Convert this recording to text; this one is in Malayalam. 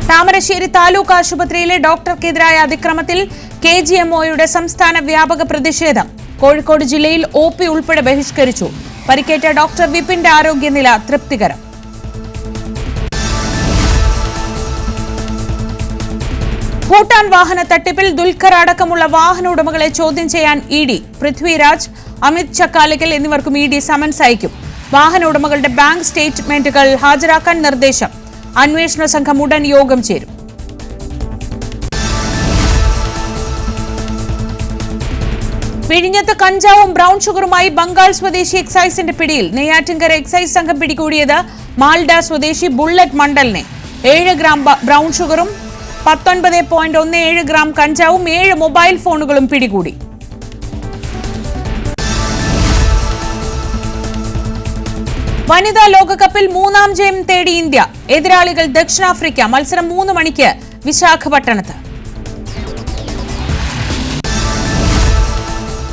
താമരശ്ശേരി താലൂക്ക് ആശുപത്രിയിലെ ഡോക്ടർക്കെതിരായ അതിക്രമത്തിൽ KGMOയുടെ സംസ്ഥാന വ്യാപക പ്രതിഷേധം. കോഴിക്കോട് ജില്ലയിൽ OP ഉൾപ്പെടെ ബഹിഷ്കരിച്ചു. പരിക്കേറ്റ ഡോക്ടർ വിപിന്റെ ആരോഗ്യനില തൃപ്തികരം. ഭൂട്ടാൻ വാഹന തട്ടിപ്പിൽ ദുൽഖർ അടക്കമുള്ള വാഹന ഉടമകളെ ചോദ്യം ചെയ്യാൻ ED. പൃഥ്വിരാജ്, അമിത് ചക്കാലക്കൽ എന്നിവർക്കും ED സമൻസ് അയക്കും. വാഹന ഉടമകളുടെ ബാങ്ക് സ്റ്റേറ്റ്മെന്റുകൾ ഹാജരാക്കാൻ നിർദ്ദേശം. അന്വേഷണ സംഘം ഉടൻ യോഗം ചേരും. വിഴിഞ്ഞത്ത് കഞ്ചാവും ബ്രൌൺ ഷുഗറുമായി ബംഗാൾ സ്വദേശി എക്സൈസിന്റെ പിടിയിൽ. നെയ്യാറ്റിൻകര എക്സൈസ് സംഘം പിടികൂടിയത് മാൽഡ സ്വദേശി ബുള്ളറ്റ് മണ്ഡലിനെ. 7 ഗ്രാം ബ്രൌൺ ഷുഗറും 19.17 ഗ്രാം കഞ്ചാവും 7 മൊബൈൽ ഫോണുകളും പിടികൂടി. വനിതാ ലോകകപ്പിൽ 3ാം ജയം തേടി ഇന്ത്യ. എതിരാളികൾ ദക്ഷിണാഫ്രിക്ക. മത്സരം 3 മണിക്ക് വിശാഖപട്ടണത്ത്.